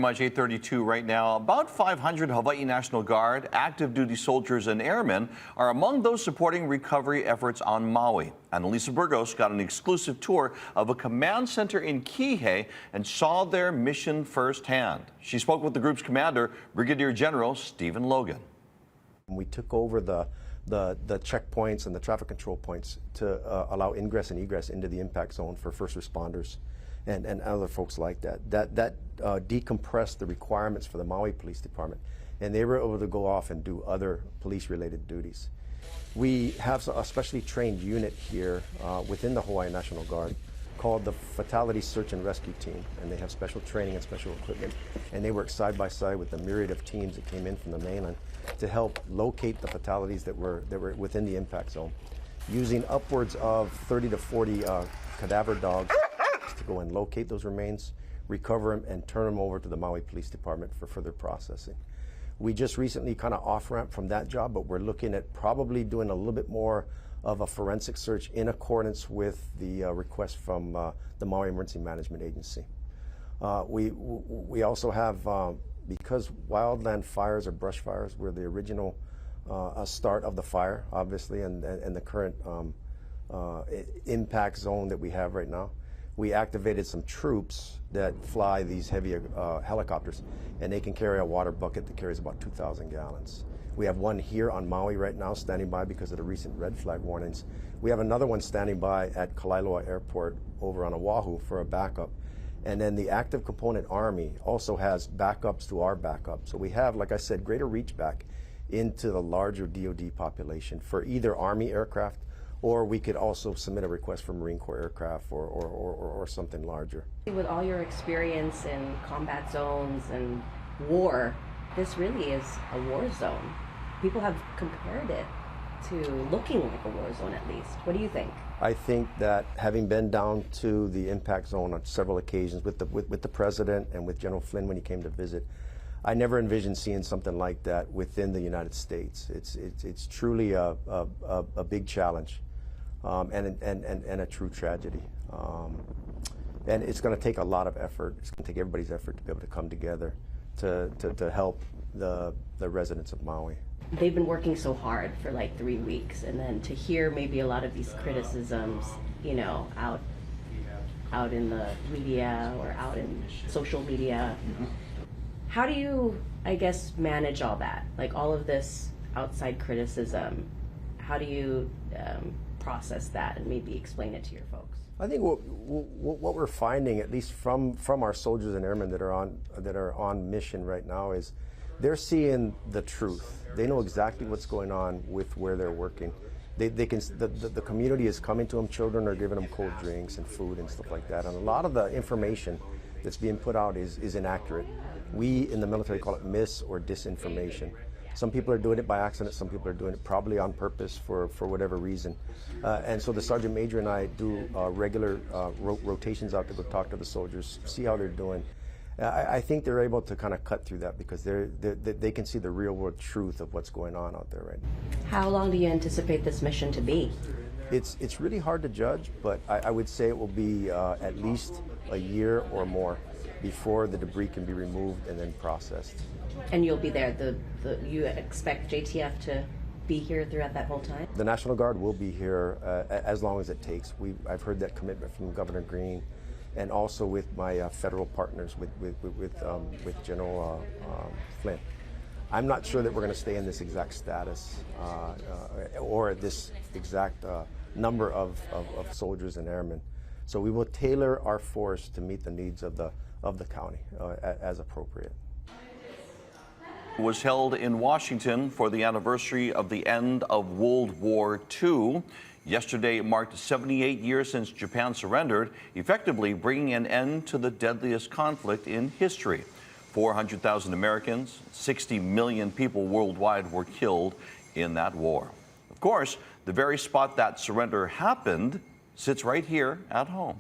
Much 8:32 right now. About 500 Hawaii National Guard, active duty soldiers and airmen are among those supporting recovery efforts on Maui. Annalisa Burgos got an exclusive tour of a command center in Kihei and saw their mission firsthand. She spoke with the group's commander, Brigadier General Stephen Logan. We took over the checkpoints and the traffic control points to allow ingress and egress into the impact zone for first responders and other folks like that. That decompressed the requirements for the Maui Police Department, and they were able to go off and do other police-related duties. We have a specially trained unit here within the Hawaii National Guard called the Fatality Search and Rescue Team, and they have special training and special equipment, and they work side by side with the myriad of teams that came in from the mainland to help locate the fatalities that were within the impact zone, using upwards of 30 to 40 cadaver dogs to go and locate those remains, recover them, and turn them over to the Maui Police Department for further processing. We just recently kind of off-ramped from that job, but we're looking at probably doing a little bit more of a forensic search in accordance with the request from the Maui Emergency Management Agency. We also have, because wildland fires or brush fires were the original start of the fire, obviously, and the current impact zone that we have right now, we activated some troops that fly these heavy helicopters, and they can carry a water bucket that carries about 2,000 gallons. We have one here on Maui right now standing by because of the recent red flag warnings. We have another one standing by at Kalaeloa Airport over on Oahu for a backup. And then the active component Army also has backups to our backup. So we have, like I said, greater reach back into the larger DoD population for either Army aircraft, or we could also submit a request for Marine Corps aircraft or something larger. With all your experience in combat zones and war, this really is a war zone. People have compared it to looking like a war zone, at least. What do you think? I think that having been down to the impact zone on several occasions with the President and with General Flynn when he came to visit, I never envisioned seeing something like that within the United States. It's truly a big challenge and a true tragedy. And it's going to take a lot of effort. It's going to take everybody's effort to be able to come together to help the residents of Maui. They've been working so hard for like 3 weeks, and then to hear maybe a lot of these criticisms, you know, out in the media or out in social media. How do you, I guess, manage all that? Like all of this outside criticism, how do you process that and maybe explain it to your folks? I think what we're finding, at least from our soldiers and airmen that are on mission right now, is they're seeing the truth. They know exactly what's going on with where they're working. The community is coming to them. Children are giving them cold drinks and food and stuff like that. And a lot of the information that's being put out is inaccurate. We in the military call it mis or disinformation. Some people are doing it by accident. Some people are doing it probably on purpose for whatever reason. And so the Sergeant Major and I do regular rotations out to go talk to the soldiers, see how they're doing. I think they're able to kind of cut through that because they can see the real world truth of what's going on out there right now. How long do you anticipate this mission to be? It's really hard to judge, but I would say it will be at least a year or more before the debris can be removed and then processed. And you'll be there. You expect JTF to be here throughout that whole time? The National Guard will be here as long as it takes. I've heard that commitment from Governor Green, and also with my federal partners, with General Flynn. I'm not sure that we're going to stay in this exact status or this exact number of soldiers and airmen. So we will tailor our force to meet the needs of the county as appropriate. Was held in Washington for the anniversary of the end of World War II. Yesterday marked 78 years since Japan surrendered, effectively bringing an end to the deadliest conflict in history. 400,000 Americans, 60 million people worldwide were killed in that war. Of course, the very spot that surrender happened sits right here at home.